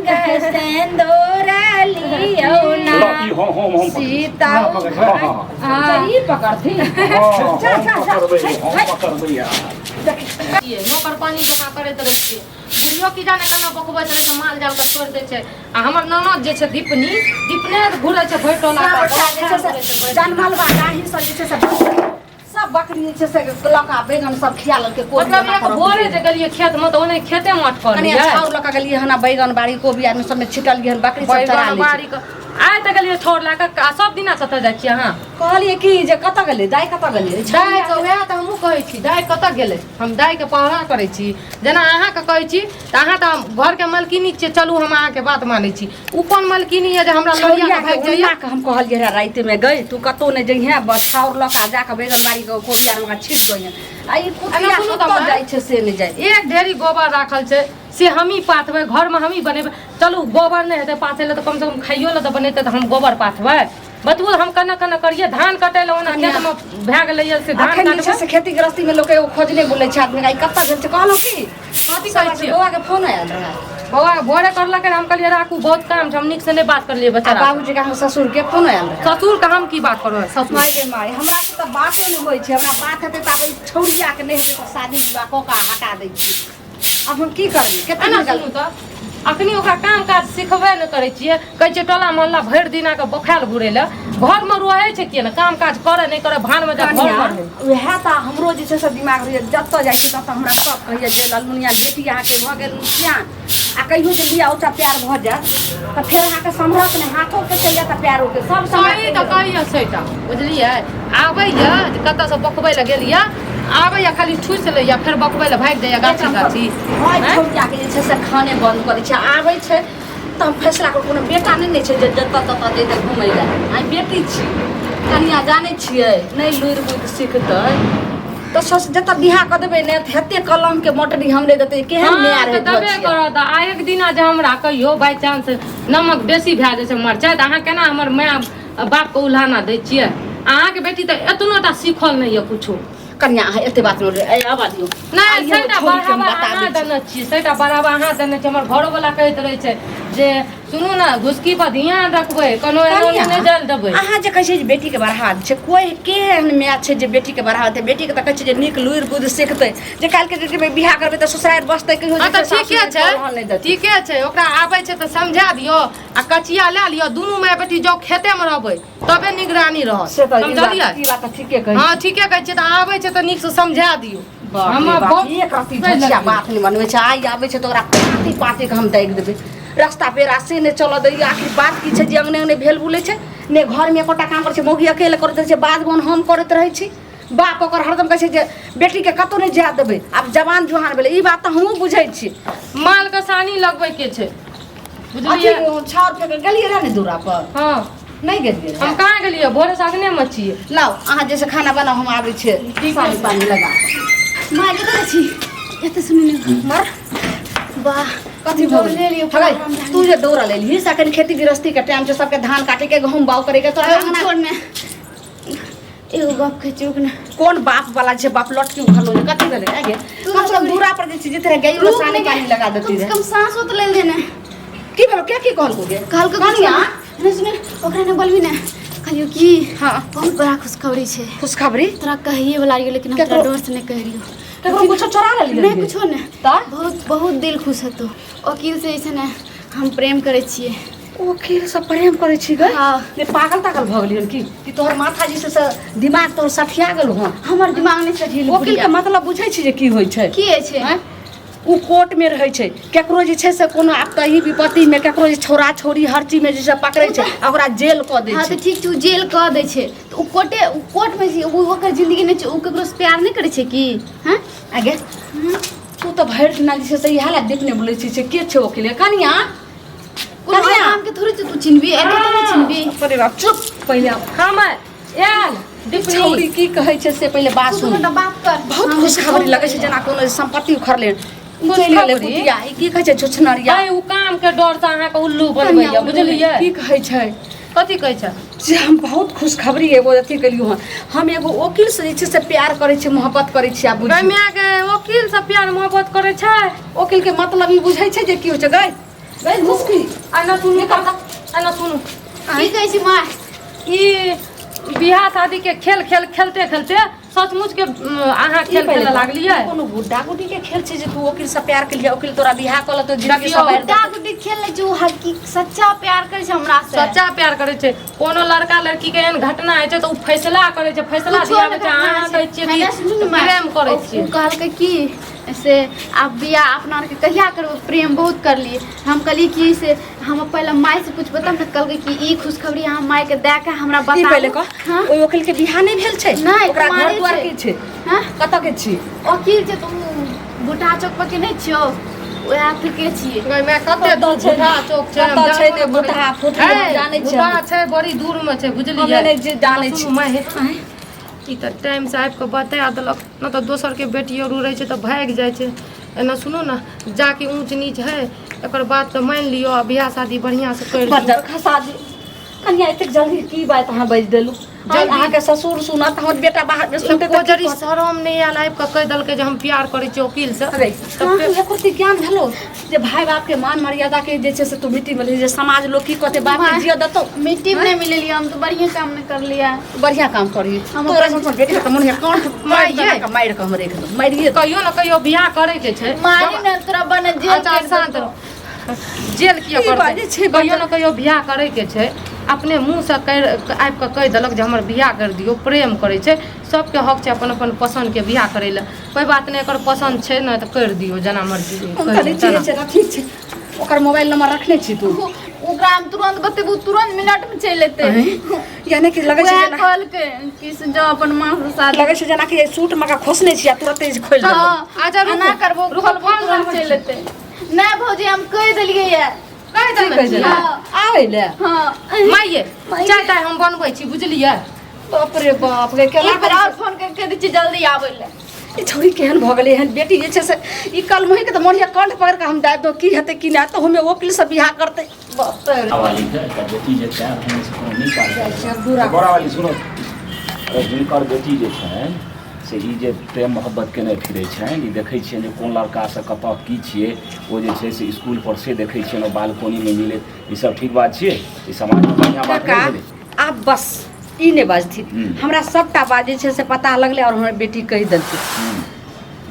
रंग सेंदूरा लियो ना सीता सही पकड़ती नौकर पानी जमा करे तो रहती बुढ़ियो की जाने केना बकबैत रहे छै माल जाल के छोड़ दे छै आ हमर ननद जे छै दीपने घुरे छै भरि टोला जान मालवा नाही सब जे छै सब बकरी जे छै से लका बैगन सब खिया लके कोई मतलब एक बोरे जे गेलिए खेत में तो ओने खेते में अटकल कनी छाउर लका गेलिए हना बैगन बाड़ी कोबी आदमी सब में छिटल गेल बकरी सब चरा ली बाड़ी के आइ त गेलिए छोड़ ला के सब दिना कत जाइ छी अहाँ कहलिए कि जे कत गेलै दाई कत गेलै दाई के वएह त हमहू कहै छी दाई कत गेलै हम दाई के पहरा करै छी जेना अहाँ के कहै छी त अहाँ त घर के मालकिनी छी चलू हम अहाँ के बात मानै छी उ कोन मालकिनी है जे हमरा लड़िया के भाग जाइया के हम कहलिए रे रात में गई तू कतो नै जइहे बस छाउर लका जाके बैगन बाड़ी के कोबी आर में छिट गइए आ ई कुतिया कत जाइ छै से नै जाय एक ढेरी गोबर राखल छै से हम ही पाथबै घर में हम ही बनेबै चलू गोबर नहीं हेतै पाथे ले तो कम से कम खाइयो ले तो बनेतै तो हम गोबर पाथबै बतबू हम कना कना करिए धान कटे ले ओना खेत में भए गेलै से धान काटबै से खेती गृहस्थी में लोग एगो खोजने बोलै छै आदमी आई कत गेल छै कहलो की कथि कहै छी बौआ के फोन आयल रहा बौआ भोरे करलक हम कहलिए राखू बहुत काम छै हम नीक से नहीं बात कर लिए बेचारा बाबूजी के हम ससुर के फोन आयल रहा ससुर के हम की बात करबै ससुर माय रे माय हमरा से त बाते नै होय छै हमरा बात हेतै त आबै छौरिया के नै हेतै त शादी विवाह कोका हटा दै छी अब हम की करबै केतना एना सुनू त अखनी ओकरा काम काज सिखबे न करै छियै कहै छै टोला मोहल्ला भरि दिना के बखाल घुरे ले घर में रहै छै कि ना काम काज करे नहीं करे भान में जा घर में वएह त हमरो जे छै से दिमाग रे जत्त जाइ छै तत हमरा सब कहिए जे ललमुनिया बेटी अहाँ के भ गेल सियान आ कहियो जे लिया ओटा प्यार भ जात त फेर अहाँ के संभरत ने हाथों के चल जात प्यारो के सब सही त कहिए सेटा बुझलिए आबैया कत से बकबै ल गेलिया आबैया खाली ठुस लैया फेर बकबै ल भाग जाइया गाछी गाछी छौरिया के जे छै से खाने बंद करै छै आबै छै त हम फैसला कर कोनो बेटा नै छै जे जत्त तत जेतै घुमै ले आई बेटी छी कनिया जानै छियै नै लुरि बुद्धि सिखतै तो सस जत्त बियाह क देबै ने हेते कलम के मोटरी हमरे देतै केहन न्याय रहै दबे करत आ एक दिना जे हमरा कहियो बाय चांस नमक बेसी भए जाय छै मरचाइ त अहाँ केना हमर माय बाप के उल्हाना दै छियै अहाँ के बेटी त एतनोटा सीखल नै य कुछो कन्या अहाँ एते बात नै ए आबा दियौ नहीं सेटा बढ़ावा अहाँ देने छी सेटा बढ़ावा अहाँ देने छी हमर घरो वाला कहैत रहे छै जे सुनू ना घुसकी पर ध्यान रखबै कोनो एनो नै जल देबै अहाँ जे कहै छै जे बेटी के बढ़ावा छै कोई केहन माय छै जे बेटी के बढ़ावा दे बेटी के त कहै छै जे नीक लुरि बुद्धि सिखतै जे काल के जे बियाह करबै त ससुराल बसतै कहियो जे ठीके छै ओकरा आबै छै त समझा दियौ आ कचिया ला लियौ दुनू माय बेटी जो खेते में रहबै तबे निगरानी रहत समझलियै ई बात ठीके कहै हां ठीके कहै छै त आबै छै त नीक से समझा दियौ हम एक रति झचिया बात नै बनबै छै आई आबै छै त ओकरा पाती पाती के हम दैग देबै रास्ता पे रास्ते ने चल दै आखिर बात की छै जे अंगने अंगने भेल बुलै छै ने घर में एकोटा काम करे छै मौगी अकेले करैत रहै छै बात बन हम करैत रहै छी बाप ओकर हरदम कहै छै जे बेटी के कतो नै जा देबै आब जवान जुहान भेलै ई बात त हमहू बुझै छी माल के सानी लगबै के छै बुझलियै छाउर फेंक गेलियै रे ने दूरा पर हां नहीं गेलियै हम कहाँ गेलियै भोरे से अगने में छियै लाओ अहाँ जैसे खाना बनाओ हम आबै छै पानी पानी लगा माय कत छी एते सुनि ने मर वाह कथी भऽ ले लियो फगै तू जे दौड़ा ले ली सकन खेती गृहस्थी के टाइम छै सबके धान काटे के गहूम बाउ करे के तो छोड़ में एगो बाप के चुक ना कौन बाप वाला जे बाप लटकी उखलो कथी भेले आगे कम से कम दूरा पर जे छी जितरे गई रो साने पानी लगा देती रे कम सांस तो ले देना की भेलो क्या की कहल को गे कहल को कनिया ने सुने ओकरा ने बोलबी ना कहलियो की हां बहुत बड़ा खुशखबरी छै खुशखबरी तोरा कहिए वाला रहियो लेकिन हम तोरा डर से नहीं कह रहियो तो कुछ चोरा ले लियो नहीं कुछो ने बहुत बहुत दिल खुश है तो वकील से ऐसे ना हम प्रेम करे छिए वकील से प्रेम करे छी गे हां ने पागल तागल भ गेलियन की तोहर माथा जी से दिमाग तोर सठिया गेल हो हमर दिमाग नहीं सठिल वकील के मतलब बुझै छी जे की होय छै की छै उ कोर्ट में रहै छै केकरो जे छै से कोनो आपत्ति विपत्ति में केकरो जे छोरा छोरी हर चीज में जे से पकड़ै छै ओकरा जेल क दै छै हां त ठीक छै उ जेल क दै छै त उ कोर्ट में उ ओकर जिंदगी नहीं छै उ केकरो से प्यार नहीं करे छै की हां आगे तू तो भैर दिना जे से इहा ला देखने बोलै छी से के छै वकील कनिया कोन नाम के थोड़ी तू चिन्हबी एते तो नहीं चिन्हबी अरे बाप चुप पहिले हम आयल दीपनी छोरी की कहै छै से पहिले बात सुन तू तो बात कर बहुत खुशखबरी लगै छै जेना कोनो संपत्ति उखड़ले खुशखबरी की कहै छै छोछनरिया आइ उ काम के डर से अहाँ के उल्लू बनबैया बुझलियै की कहै छै कथी कहै छै जे हम बहुत खुशखबरी एगो अथी कलियो हन हम एगो वकील से जे छै से प्यार करै छी मोहब्बत करै छी आ बुझी गैमिया के वकील से प्यार मोहब्बत करे छै वकील के मतलब ई बुझै छै जे की होइ छै गै गई घुसकी आना सुनू आना सुनू की कहै छी माय ई बियाह शादी के खेल खेलते खेलते सचमुच के अहाँ खेल खेले लागलियै कोनो गुड्डा गुड्डी के खेल छै जे तू वकील से प्यार के लिए वकील तोरा बियाह कल तो जिंदगी देखियौ, सब गुड्डा गुड्डी खेल लै छै, उ हकी सच्चा प्यार करै छै हमरा से। सच्चा प्यार करे छै। कोनो लड़का लड़की के एहन घटना होइ छै तऽ उ फैसला करे छै, फैसला दियावे छै। अहाँ कहै छियै कि प्रेम करै छियै। उ कहलकै कि से आप बियाह अपना आर के कहिया करबो, प्रेम बहुत करलिए। हम कहली कि से हम पहले माय से पूछबो तब न। कहलकै कि ई खुशखबरी अहाँ माय के दे के हमरा ई बता। पहले कह हां ओइ वकील के बियाह नहीं भेल छै नहीं, ओकरा घर कुमारी द्वार छै। के छै हां कत के छी वकील छै तू बुटा चौक पर के नहीं छियो, ओया के छियै। मैं कते दूर बुढ़ा चौक छै कत छै ने बुढ़ा फुटली हम जानै छै बुढ़ा छै बड़ी दूर में छै हम बुझलियै। नहीं जे जानै छी मैं ई तऽ टाइम से आबि कऽ बता देलक न तऽ दोसर के बेटी और रहै छै तऽ भागि जाइ छै। एना सुनू न जाके ऊंच नीच है एकर बात तऽ मान लियो आ बियाह शादी बढ़िया से कर बजर खसा दे कन्या एतेक जल्दी की बात अहाँ बज देलू जल अहाँ के ससुर सुनत हमर बेटा बाहर में सुनते को जरी शरम नहीं आयल आबि कऽ कह देलकै जे हम प्यार करै छी वकील से। एकोती ज्ञान भेलो जे भाई बाप के मान मर्यादा के जे छै से तू मिट्टी में जे समाज लोग की कहते बाप के जिया दतो मिट्टी में नहीं मिलेलिए, हम तो बढ़िया काम नहीं कर लिया। बढ़िया काम करी तोरा सब बेटी के मन कौन मार के हम रख दो मारिए कहियो न कहियो बियाह करे के छै। मारी न तोरा बने जेल अच्छा कर शांत दो। रहो। जेल किया ई बाजे करते छै, कहियो न कहियो बियाह करे के छै। अपने मुंह से आबि कऽ कहि देलक जे हमर बियाह कर दियौ, प्रेम करे छै। सबके हक छै अपन अपन पसंद के बियाह करे ला। कोई बात नहीं, एकर पसंद छै न तऽ कर दियौ जेना मर्जी करी छै ना ठीक छै। ओकर मोबाइल नंबर रखने छी तू ओकरा हम तुरंत बतेबू, तुरंत मिनट में चल लेते। यानी कि लगे छै वह जेना कहलकै कि से जो अपन मां से शादी लगे छै जेना कि सूट मका खोसने छी आ तुरंत खोल देबो हां आजा ना करबो, रुकल खोल तुरंत चल लेते। नहीं भौजी हम कह देलिए ये। कहि देने छियै। आवे ले हां माइये चाय ताय हम बनबै छी बुझलियै। बाप रे बाप रे केला एक बार और फोन करके दी जल्दी आवे ले। ई छोरी केहन भ गेलै एहन बेटी जे छै से ई कल मोहि के त मोरिया कंठ पकड़ के हम दे दो की हेतै की ना तो हमें वकील से बियाह करते बाप रे वाली का बेटी जे छै हम से कोनो नहीं कर छै बुरा बड़ा वाली सुनो अरे जिनकर बेटी जे छै से ई जे प्रेम मोहब्बत केने फिरै छै ई देखै छियै जे कोन लड़का से कतऽ की छियै ओ जे छै से स्कूल पर से देखै छियै न बालकोनी में मिले ई सब ठीक बात छियै ई समाज में बढ़िया बात काका नहीं भेलै। आप बस ई ने बाजती हमरा सबटा बात जे छै से पता लगले और हमर बेटी कहि देलकै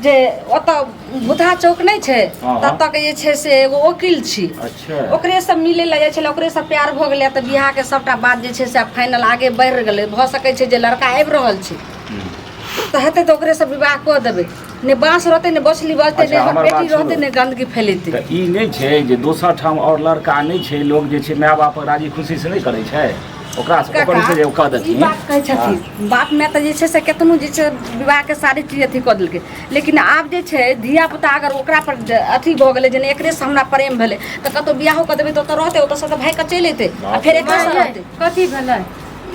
जे ओतऽ बुधा चौक नहीं छै हाँ। तत के जे छै से एगो वकील छी अच्छा ओकरे सब मिले लगे छले ओकरे सब प्यार भ गेलै त बियाह के सबटा बात जे छै से फाइनल आगे बढ़ गेलै भ सकै छै जे लड़का आबि रहल छै त हेतै त ओकरे सब विवाह क देबै ने बांस रहतै ने बसली बजतै ने अच्छा, हमर बेटी बात रहतै सुनू। ने गंदगी फैलेतै तऽ ई नहीं छै जे दोसर ठाम और लड़का नहीं छै लोग जे छै माय बाप राजी खुशी से नहीं करे छै ओकरा से ओकरे से जे कह ई देथिन बात कहै छथिन बाप में त जे छै से केतनो जे छै विवाह के सारी चीज अथी क देलकै लेकिन आब जे छै धिया पुता अगर ओकरा पर अथी भ गेलै जेना एकरे से हमरा प्रेम भेलै त कतौ बियाहो क देबै त ओतऽ रहतै ओतऽ से त भाइ के चलि अयतै आ फेर एकरे से रहतै कथी भेलै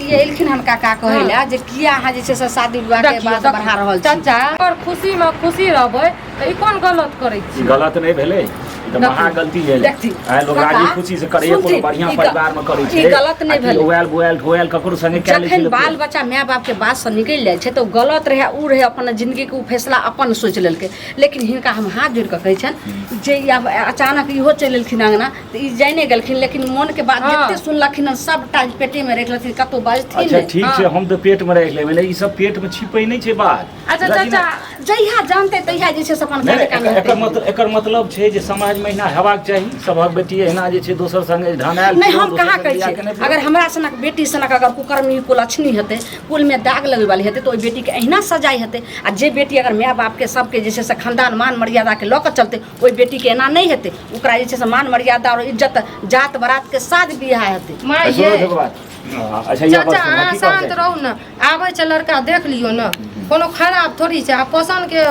ये एलखिन हम काका कहै ला जे किया अहाँ जे छै से शादी विवाह के बात बढ़ा रहल छी चाचा और खुशी में खुशी रहबै त ई कोन गलत करै ई छी। गलत नहीं भेलै ई तऽ महा गलती भेलै देखती। आइ लोग काका, राजी खुशी से करे सुनती, कोनो बढ़िया ई परिवार में करे ई छै गलत नहीं भेलै। ओएल बोएल ढोएल ककरो संगे कए लै छै जखन लोग। बाल बच्चा माय बाप के बात से निकलि जाइ छै तो गलत रहे उ रहे अपन जिंदगी के उ फैसला अपन सोच लेलकै लेकिन हिनका हम हाथ जोड़ के कहै छनि जे ई आब अचानक इहो चलि एलखिन अंगना त ई जाने गेलखिन लेकिन मन के बात हाँ। जते सुनलखिन सबटा पेटे में रख लेथिन कतौ बाजथिन अच्छा नहीं। ठीक छै हम तो पेट में रख लेबै ई सब पेट में छिपै नहीं छै बात अच्छा रजीना- चाचा जहिया जानते तहिया जे छै से अपन नहीं, काज काम एकर मतलब छै जे समाज में एहिना हेबाक चाही सभक बेटी एहिना जे छै दोसर संगे ढनायल नहीं केओ हम दोसर कहाँ संगे कहै बियाह छियै केने फिरत। अगर हमरा सनक बेटी सनक अगर कुकर्मी कुलक्षणी हेतै कुल में दाग लगै वाली हेतै तो ओहि बेटी के अहिना सजाई हेतै आ जे बेटी अगर माय बाप के सबके जे छै से खानदान मान मर्यादा के लऽ कऽ चलतै ओहि बेटी के एना नहीं हेतै ओकरा जे छै से मान मर्यादा और इज्जत जात बारात के साथ बियाह हेतै माय सुनो ये देखो बात अच्छा ये चाचा बात सुनो, अहाँ की शांत कहै रहू न आबै छै लड़का देख लियो न कोनो खराब थोड़ी छै आ पसंद के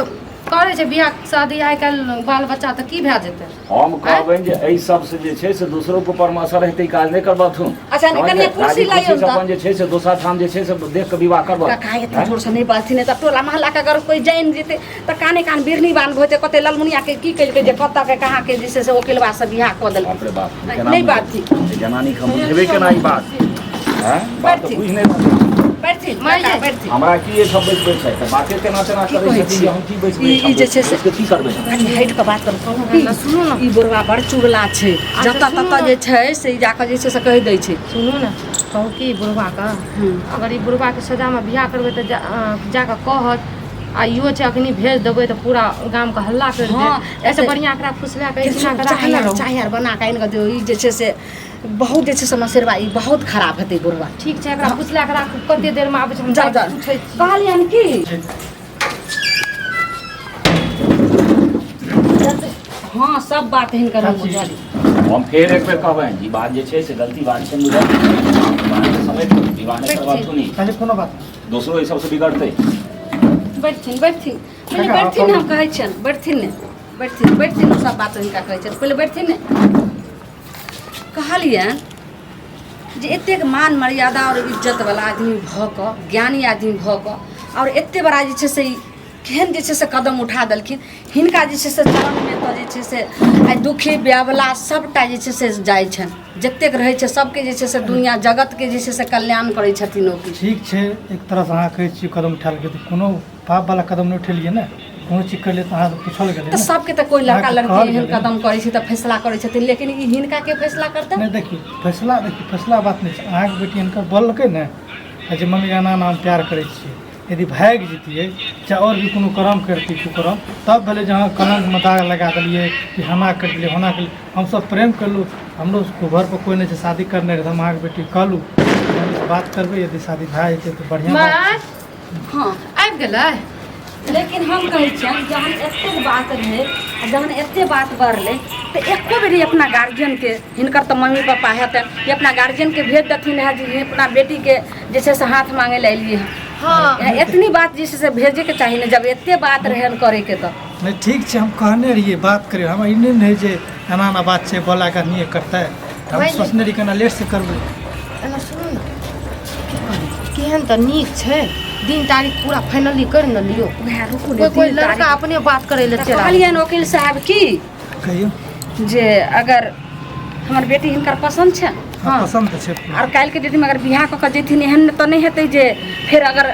करे छै बियाह शादी आइ काल्हि बाल बच्चा तऽ की भए जेतै। हम कहबै जे एहि सब से जे छै से दोसरो के ऊपर में असर हेतै काज नहीं करबथुन अच्छा, नहीं कनिया कुर्सी लाइयो तऽ। अपन जे छै से दोसर ठाम जे छै से देख के विवाह करबह काका एते जोर से नहीं बाजथिन त टोला महल्ला के अगर कोई जान जेतै त काने कान बिरनी बांध होते कते ललमुनिया के की कइल के जे कत्ता के कहाँ के जे छै से वकीलवा से बियाह क देलकै बाप रे बाप नहीं बात थी जनानी हम बुझबे केना ई बात हैं बात तो बुझ नहीं बैठथिन मैं काका, जे- बैठथिन हमरा की ये सब बचबै छै तऽ बाते तेना तेना की करै कहै छथिन छी? जे हम की बचबै ई जे छै से की करबै कनी हटि कऽ बात करू कहू कि सुनू ने। ई बुढ़वा बड़ चुगला छै जतऽ सुनू ततऽ ने। जे छै से ई जाकऽ जे छै से कहि दै छै सुनू ने कहू कि बुढ़वा का अगर ई बुढ़वा के सजामे बियाह करबै तऽ जाकऽ कहत आ इहो छै अखनी भेज देबै तऽ पूरा गाम के हल्ला कर दे हाँ, ऐसे ऐसे- बढ़िया एकरा फुसला के इतना करा चाहे यार बना कऽ आनि कऽ दियौ ई जे छै से बहुत जे छै से मसेरवा ई बहुत खराब हेतै बुढ़वा ठीक छै एकरा फुसला के राखू कते देर में आबै छै हम जा जा पूछै छी कहलियन की हाँ सब बात हिनकर हम बुझली हम फेर एक बेर कहबनि ई बात जे छै से गलती बात छै बुझल समय विवाह नहि करबाक नहीं काहे कोनो बात दोसरो एहि सबसँ बिगड़तै बैठथिन बैठथिन पहिले बैठथिन हम कहै छियनि बैठथिन ने बैठथिन सब बात हिनका कहै छियनि पहिले बैठथिन ने कहलियनि जे एतेक मान मर्यादा और इज्जत वाला आदमी भऽ कऽ ज्ञानी आदमी भऽ कऽ और एते बड़ा जे छै से ई केहन जे छै से कदम उठा देलखिन हिनका जे छै से चरणमे तऽ जे छै से आइ दुखी ब्यावला सबटा जे छै से जाइ छनि जतेक रहै छै सबके जे छै से दुनिया जगतके जे छै से कल्याण करै छथिन ओ किछु ठीक छै एक तरहसँ अहाँ कहै छियै कदम उठायल गेलै कोनो पाप वाला कदम नहि उठेलियै ने कोनो चीज कर लिए तऽ अहाँ पूछल गेलै तऽ ने। सबके तऽ कोई लड़का अहाँके लड़की कहल एहन गेलै। कदम करै छै तऽ फैसला करै छथिन लेकिन ई हिनका के फैसला करतै नहीं देखिए फैसला बात नहीं छै अहाँके बेटी हिनकर बोलकै ने जे मम्मी एना एना हम प्यार करै छियै यदि भागि जतियै चाहे और भी कोनो कर्म करती कुकर्म तब भले जहाँ कलंक में दाग लगा दिलियै कि हमा कर दिलियै होना कर हमसब प्रेम करलू हमरो घर पर कोई नहीं छै शादी करने रहे हम अहाँके बेटी कहलू बात करबै यदि शादी भए जेतै तऽ बढ़िआँ बात माय हाँ आबि गेलै लेकिन हम कहै छियनि जहन एतेक बात रहै आ जहन एतेक बात बढ़लै तऽ एको बेरी अपना गार्जियनके हिनकर तऽ मम्मी पापा हेतनि कि अपना गार्जियनके भेज देथिन है जे अपना बेटीके जे छै से हाथ मांगे लए एलियै हँ हाँ एतनी बात जे छै से भेजेके चाही ने जब एते बात रहै करैके तऽ नहीं ठीक छै हम कहने रहिए बात करिए हम ई नहीं है जे एना एना बात छै बोला का नहीं करता है हम भाई सोचने रही केना लेट से करबै एना सुनू ने केहन तऽ नीक छै दिन तारीख पूरा फाइनली कर न लियो वएह रुकू ने कोई लड़का अपने बात करे ले चला कहलियनि वकील साहब की कहियो जे अगर हमर बेटी हिनकर पसन्द छै हाँ पसंद तऽ छै और काल्हिके डेटमे अगर बियाह कऽ के जेथिन एहन तऽ नहि हेतै जे फेर अगर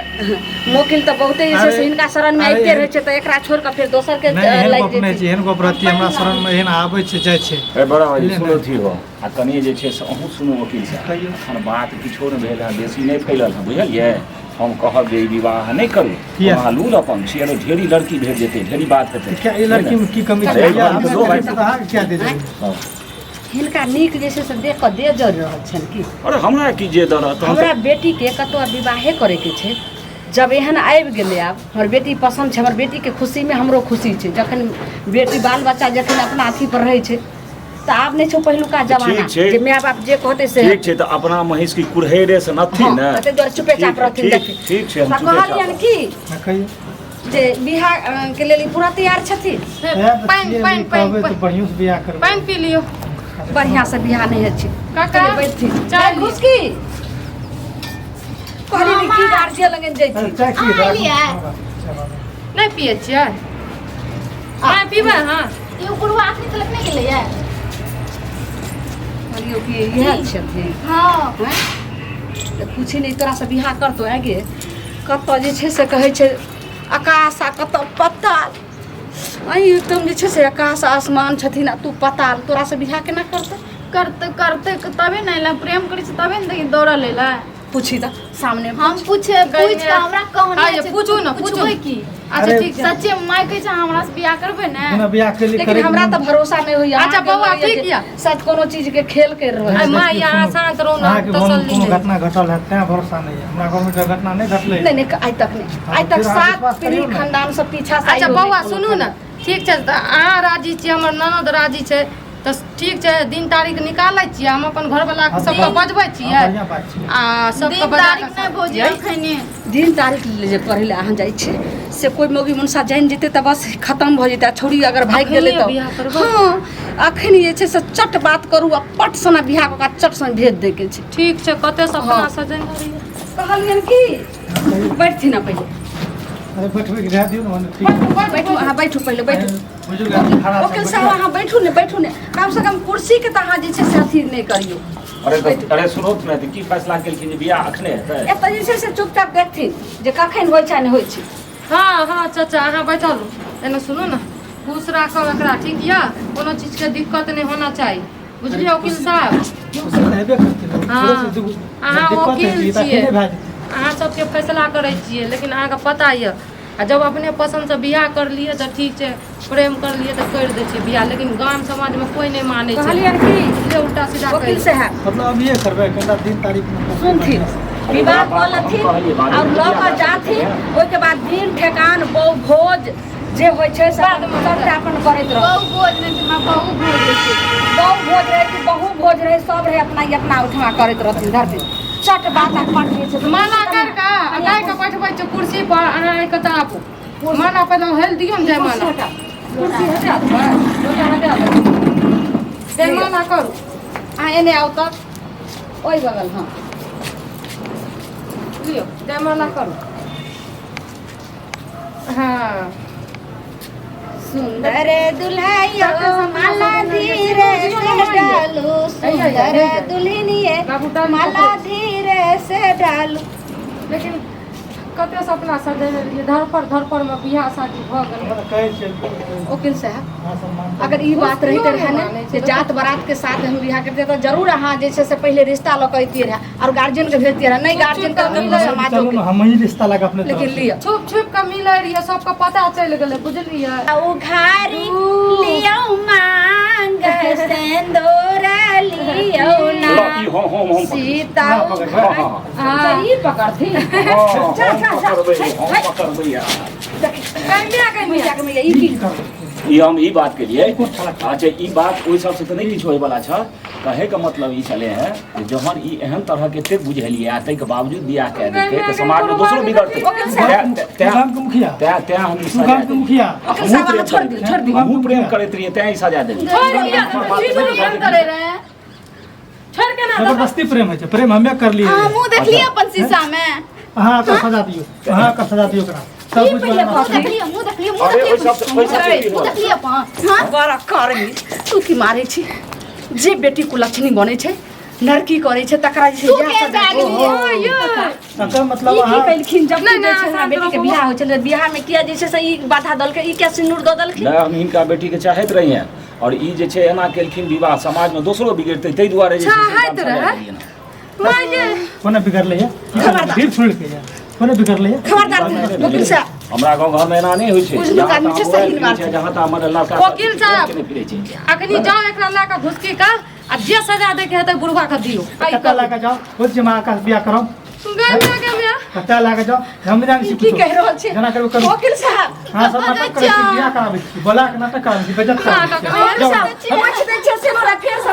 मोकिल तऽ बहुते जे छै से हिनका शरणमे अरे आबिते रहै छै तऽ एकरा छोड़ि कऽ फेर दोसरके नहीं एहन लागि गप नहीं छै जेतै एहन गप रहती हमरा शरण में एहन आबै छै जाइ छै ए बड़ा भाई ले सुनो ने। थी हो आ कनी जे छै से अहूँ सुनू वकील साहब कहियौ। एखन बात किछो नहि भेल है बेसी नहि फैलल है बुझलियै हम कहब जे ई विवाह नहीं करू किया? अहाँ लूल अपन छियै ढेरी लड़की भेज देतै ढेरी बात हेतै क्या ये लड़की में की कमी अरे छै एक बार हमें दो भाई। तो अहाँके क्या दे देबै हाँ। हिनका नीक जे छै से देख कऽ दे जड़ रहल छनि की अरे हमरा की जे दरत हमरा बेटीके कतौ विवाहे करैके छै जब एहन आबि गेलै आब हमर बेटी पसन्द छै हमर बेटीके खुशीमे हमरो खुशी छै जखन बेटी बाल बच्चा जखन अपना अथी पर रहै छै तऽ आब नहि छौ पहिलुका जमाना ठीक छै। जे माय बाप जे कहतै से ठीक छै तऽ अपना महिष की कुरहैरे से नथिन हाँ, ने कते दुआरे चुपे चाप रहथिन ठीक देखी ठीक छै हम तऽ चुपे कहलियनि चाप की हाँ, कहियो जे बिहार के लेल ई पूरा तैयार छथिन पानि पानि कहबै तऽ पानि बढ़ियों से बियाह करबै पानि पी लियो बढ़िया से बियाह नहीं है छी काका, बैठी चाय ली। घुसकी कहली नी की गार्जियन लगे जैती अरे चाय की अहाँ एलियै? नहीं पिए छियै पानि पीबै हाँ ई बुढ़वा अखनी तक नहीं गेलैये कहलियो कि इएह छथिन हाँ हैं तऽ पूछी नहीं तोरा से बियाह करतो आगे कतऽ जे छै से कहै छै आकाश आ कतऽ पताल आई एकदम जे छै से आकाश आसमान छथिन आ तू पताल तोरा से बियाह केना करतै करते करते तबे नहीं ला प्रेम करै छै तबे ने दौड़ ले ला पूछी तऽ सामने हम पूछ के हमरा कहने हाँ, ये पूछू ना, पूछू। की अच्छा अरे, ठीक छै सच्चे माय कहै छै हमरा से बियाह करबै ने बिना बियाह के लिए लेकिन हमरा तऽ भरोसा नहीं होइया अच्छा, अहाँके बौआ, लगैया ठीक जे यऽ। शायद कोनो चीज के खेल कर रहल आई छै। माँ यहाँ शांत रहो ना अहाँके घर में तसल्ली कोनो नहीं घटना घटल है तें भरोसा नहीं है हमरा घर में कोई घटना नहीं घटलै नहीं नहीं आज तक नहीं आज तक फिर अहाँ 7 विश्वास पीढ़ी करियौ ने। खानदान सब पीछा से अच्छा आइयो बौआ नहीं सुनू कोनो ने ठीक छै तऽ अहाँ राजी छियै हमर ननद राजी छै तऽ ठीक छै दिन तारीख निकालै छियै हम अपन घरवला हाँ, सबके हाँ, बजबै छियै बढ़िया बात छै आ सबके दिन बजा तारीख नहीं भोजी अखने दिन तारीख ले पढ़े ले अहाँ जाइ छी से कोई मौगी मुनसा जान जेते तऽ बस खत्म भ जेते छोड़ी अगर भाग अखने गेले तऽ बियाह करबै? हाँ अखन जे छै से चट बात करू आ पट सना बियाह कऽ के चट सन भेज दे के छै ठीक छै कते सपना हाँ। सजन रही कहलियन की बैठथिन ना पहिले अरे बैठबे गिरा दियो ना ठीक बैठू अहाँ बैठू पहिले बैठू बुझू खड़ा वकील साहब अहाँ बैठू ने कम से कम कुर्सी के तऽ अहाँ जे छै से अथी नहि करियो अरे सुनो त नहीं की फैसला केलखिन जे बियाह अखने हेतै एतऽ जे छै से चुपचाप देखथिन जे कखन होइ छै नहि होइ छै हाँ हाँ चाचा अहाँ बैठल एने सुनू ना खुश राखब एकरा ठीक यऽ कोनो चीज के दिक्कत नहीं होना चाहिए बुझलिए वकील साहब हेबे करते हाँ अहाँ वकील छियै अहाँ सबके फैसला करै छियै लेकिन अहाँके पता यऽ आ जब अपने पसंद से बियाह कर लिए तो ठीक छै प्रेम कर लिए तो कर दै छियै बियाह लेकिन गांव समाज में कोई नहीं माने छै कहलियै कि उल्टा सीधा वकील साहब मतलब अब ये करबे कता दिन तारीख में सुनथिन विवाह कऽ लेथिन और लऽ कऽ जाथिन ओहिके बाद दिन ठेकान बहु भोज जे होइ छै सबटा अपन करैत रह बहु भोज नहीं छै बहु भोज छै बहु भोज रहे कि बहु भोज रहे सब रहे अपना उठमा करैत रहथिन धरथिन चट बात पट जे छै माला कर का अटाइ के बैठबै छै कुर्सी पर अहाँ एक ताप माला पर हेल दियौ ने जयमाला कुर्सी हटा दो लोटा हटा दो जयमाला करू अहाँ एने आउ तऽ ओहि बगल हाँ लियो जयमाला करू हाँ सुंदर दुल्हैया माला धीरे से डालू सुंदर दुल्हनिए माला धीरे से डालू लेकिन कते सपना सजेने रहिए धर पर में बियाह शादी भऽ गेल कहे छै वकील साहब हां सम्मान अगर ई बात रहिते रहे ने जे जात बारात के साथ हम बियाह करते तो जरूर अहाँ जे छै से पहले रिश्ता लऽ के अइतिए रहे और गार्जियन के भेजतिए रहे नहीं गार्जियन के समाज चलो ना हम ही रिश्ता लगा अपने लेकिन लिया छुप छुप के मिले रहिए सबके पता चल गेले बुझलिए उघारी लियो मांग सिंदूर लियो ना सीता ई पकड़थी हम ई बात के लिए अच्छा ई बात ओहि सबसे तो नहीं किछु होय वाला छ कहे का मतलब ई चले है कि जहन ई एहन तरह के ते बुझलिए आ तै के बावजूद बियाह कए देते तो समाज में दूसरो बिगड़ते गांव के मुखिया ते हम ई गांव के मुखिया छोड़ दी हम प्रेम करैत रहिए ते ई सजा देली करे रहे छोड़ के ना जबरदस्ती प्रेम है प्रेम हमें कर लिए मुंह देखलिए अपन शीशा में हां का सजा दियो हां का सजा दियो करा सब कुछ मुंह देखलिए अरे ओइ सब देखलिए अपन हां बड़ा करमी तू की मारे छी जे बेटी को लक्ष्मी बने छै लड़की करे छै तकरा जे तू के जागली अकर मतलब ई हां कलखिन जब जे छै ना बेटी के बियाह होइ छै बियाह में किया जे छै से ई बाधा दल के ई क्या सिंदूर द दलखिन नहीं हम इनका बेटी के चाहत रही हैं और ई जे छै एना केलखिन विवाह समाज में दूसरो बिगड़ते तै दुआरे जे चाहत रहे माये कोने बिगड़ ले दिल छोड़ के यार कोने बिगड़ ले खबरदार वकील साहब हमरा गांव घर में एना नहीं होय छै कुछ लोग आदमी छै सही बात छै जहां ता हमर लड़का वकील साहब अखनी जाओ एकरा ला के घुसकी का आ जे सजा दे के हेतै बुढ़वा के दियो कत्ता लगा जाओ खुद जमा का बियाह करो गंगा के बियाह कत्ता लगा जाओ हम जान छी की कह रहल छै जना करू वकील साहब हां सब नाटक करे छी बियाह कराबै छी बोला के नाटक कराबै छी बेइज्जत कराबै छी वकील साहब पूछ दे छै से हमरा फेर से